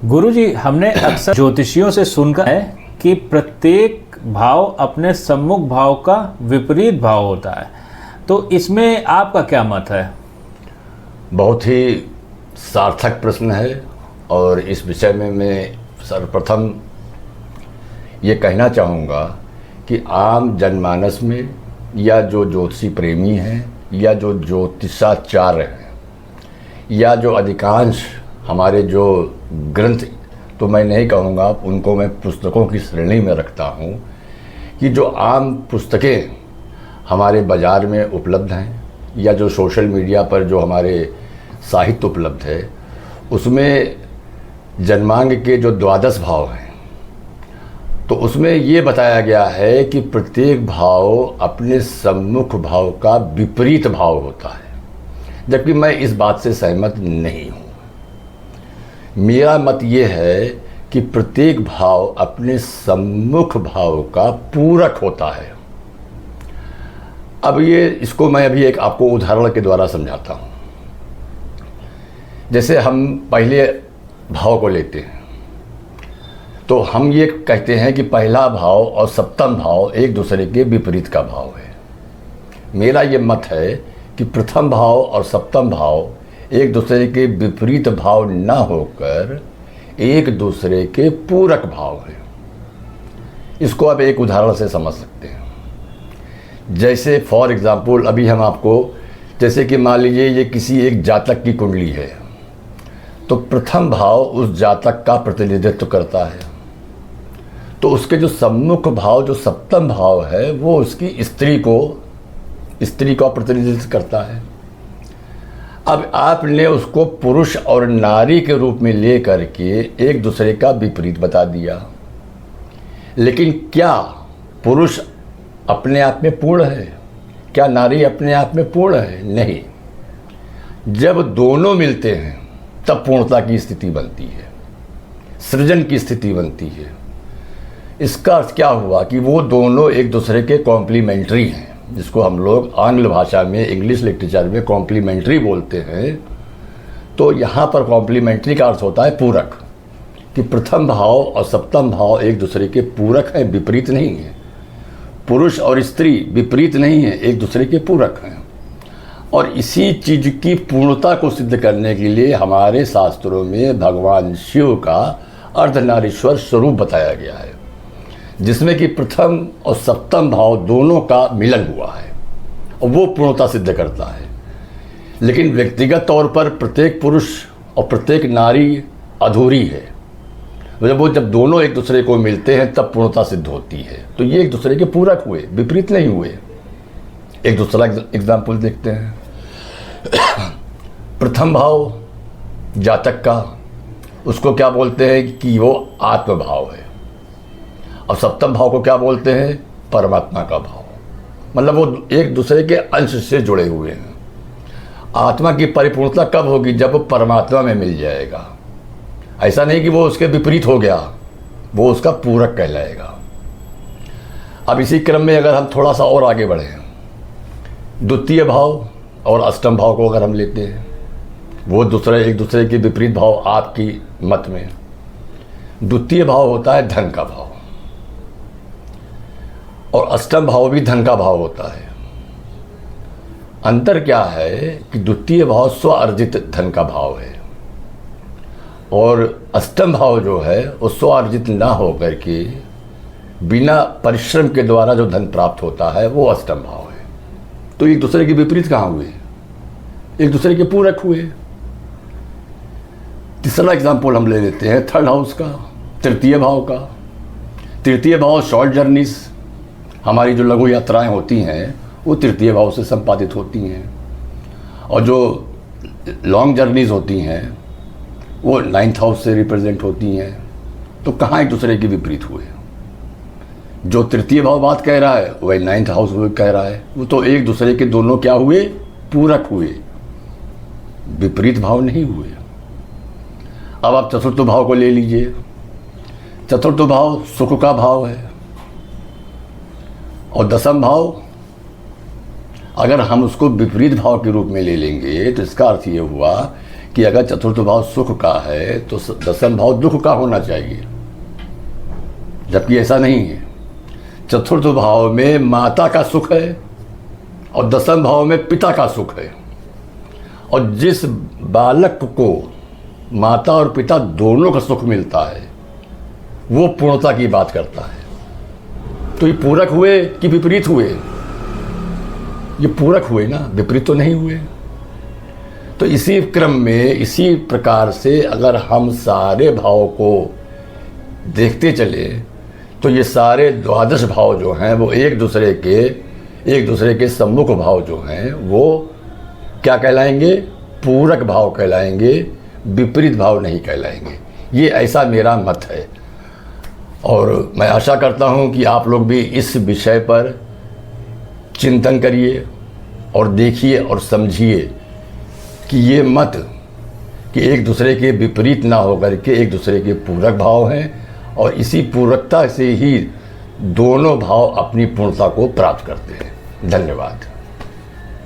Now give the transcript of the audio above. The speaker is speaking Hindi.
गुरुजी, हमने अक्सर ज्योतिषियों से सुनकर है कि प्रत्येक भाव अपने सम्मुख भाव का विपरीत भाव होता है, तो इसमें आपका क्या मत है? बहुत ही सार्थक प्रश्न है और इस विषय में मैं सर्वप्रथम ये कहना चाहूँगा कि आम जनमानस में या जो ज्योतिषी प्रेमी हैं या जो ज्योतिषाचार्य हैं या जो अधिकांश हमारे जो ग्रंथ, तो मैं नहीं कहूँगा, उनको मैं पुस्तकों की श्रेणी में रखता हूँ कि जो आम पुस्तकें हमारे बाज़ार में उपलब्ध हैं या जो सोशल मीडिया पर जो हमारे साहित्य उपलब्ध है, उसमें जन्मांग के जो 12 भाव हैं, तो उसमें ये बताया गया है कि प्रत्येक भाव अपने सम्मुख भाव का विपरीत भाव होता है, जबकि मैं इस बात से सहमत नहीं हूँ। मेरा मत ये है कि प्रत्येक भाव अपने सम्मुख भाव का पूरक होता है। अब इसको मैं अभी एक आपको उदाहरण के द्वारा समझाता हूँ। जैसे हम पहले भाव को लेते हैं तो हम ये कहते हैं कि पहला भाव और सप्तम भाव एक दूसरे के विपरीत का भाव है। मेरा ये मत है कि प्रथम भाव और सप्तम भाव एक दूसरे के विपरीत भाव ना होकर एक दूसरे के पूरक भाव हैं। इसको आप एक उदाहरण से समझ सकते हैं। जैसे फॉर एग्ज़ाम्पल अभी हम आपको, जैसे कि मान लीजिए ये किसी एक जातक की कुंडली है, तो प्रथम भाव उस जातक का प्रतिनिधित्व करता है, तो उसके जो सम्मुख भाव जो सप्तम भाव है वो उसकी स्त्री का प्रतिनिधित्व करता है। अब आपने उसको पुरुष और नारी के रूप में ले करके एक दूसरे का विपरीत बता दिया, लेकिन क्या पुरुष अपने आप में पूर्ण है? क्या नारी अपने आप में पूर्ण है? नहीं। जब दोनों मिलते हैं तब पूर्णता की स्थिति बनती है, सृजन की स्थिति बनती है। इसका अर्थ क्या हुआ कि वो दोनों एक दूसरे के कॉम्प्लीमेंट्री हैं, जिसको हम लोग आंग्ल भाषा में, इंग्लिश लिटरेचर में कॉम्प्लीमेंट्री बोलते हैं। तो यहाँ पर कॉम्प्लीमेंट्री का अर्थ होता है पूरक, कि प्रथम भाव और सप्तम भाव एक दूसरे के पूरक हैं, विपरीत नहीं है। पुरुष और स्त्री विपरीत नहीं है, एक दूसरे के पूरक हैं। और इसी चीज़ की पूर्णता को सिद्ध करने के लिए हमारे शास्त्रों में भगवान शिव का अर्धनारीश्वर स्वरूप बताया गया है, जिसमें कि प्रथम और सप्तम भाव दोनों का मिलन हुआ है और वो पूर्णता सिद्ध करता है। लेकिन व्यक्तिगत तौर पर प्रत्येक पुरुष और प्रत्येक नारी अधूरी है। जब दोनों एक दूसरे को मिलते हैं तब पूर्णता सिद्ध होती है। तो ये एक दूसरे के पूरक हुए, विपरीत नहीं हुए। एक दूसरा एग्जाम्पल देखते हैं। प्रथम भाव जातक का, उसको क्या बोलते हैं कि वो आत्म भाव है, और सप्तम भाव को क्या बोलते हैं? परमात्मा का भाव। मतलब वो एक दूसरे के अंश से जुड़े हुए हैं। आत्मा की परिपूर्णता कब होगी? जब वो परमात्मा में मिल जाएगा। ऐसा नहीं कि वो उसके विपरीत हो गया, वो उसका पूरक कहलाएगा। अब इसी क्रम में अगर हम थोड़ा सा और आगे बढ़े, द्वितीय भाव और अष्टम भाव को अगर हम लेते हैं, वो एक दूसरे के विपरीत भाव। आपकी मत में द्वितीय भाव होता है धन का भाव और अष्टम भाव भी धन का भाव होता है। अंतर क्या है कि द्वितीय भाव स्व अर्जित धन का भाव है और अष्टम भाव जो है वो स्व अर्जित ना होकर के बिना परिश्रम के द्वारा जो धन प्राप्त होता है वो अष्टम भाव है। तो एक दूसरे के विपरीत कहाँ हुए? एक दूसरे के पूरक हुए। तीसरा एग्जाम्पल हम ले लेते हैं थर्ड हाउस का, तृतीय भाव का। तृतीय भाव शॉर्ट जर्नीज, हमारी जो लघु यात्राएं होती हैं वो तृतीय भाव से संपादित होती हैं, और जो लॉन्ग जर्नीज होती हैं वो नाइन्थ हाउस से रिप्रेजेंट होती हैं। तो कहाँ एक दूसरे के विपरीत हुए? जो तृतीय भाव बात कह रहा है वही नाइन्थ हाउस वो कह रहा है। वो तो एक दूसरे के दोनों क्या हुए? पूरक हुए, विपरीत भाव नहीं हुए। अब आप चतुर्थ भाव को ले लीजिए। चतुर्थ भाव सुख का भाव है और दसम भाव अगर हम उसको विपरीत भाव के रूप में ले लेंगे तो इसका अर्थ ये हुआ कि अगर चतुर्थ भाव सुख का है तो दसम भाव दुख का होना चाहिए, जबकि ऐसा नहीं है। चतुर्थ भाव में माता का सुख है और दसम भाव में पिता का सुख है। और जिस बालक को माता और पिता दोनों का सुख मिलता है वो पूर्णता की बात करता है। तो ये पूरक हुए कि विपरीत हुए? ये पूरक हुए ना, विपरीत तो नहीं हुए। तो इसी क्रम में, इसी प्रकार से अगर हम सारे भाव को देखते चले तो ये सारे द्वादश भाव जो हैं वो एक दूसरे के सम्मुख भाव जो हैं वो क्या कहलाएंगे? पूरक भाव कहलाएंगे, विपरीत भाव नहीं कहलाएंगे। ये ऐसा मेरा मत है। और मैं आशा करता हूँ कि आप लोग भी इस विषय पर चिंतन करिए और देखिए और समझिए कि ये मत कि एक दूसरे के विपरीत ना होकर के एक दूसरे के पूरक भाव हैं और इसी पूरकता से ही दोनों भाव अपनी पूर्णता को प्राप्त करते हैं। धन्यवाद।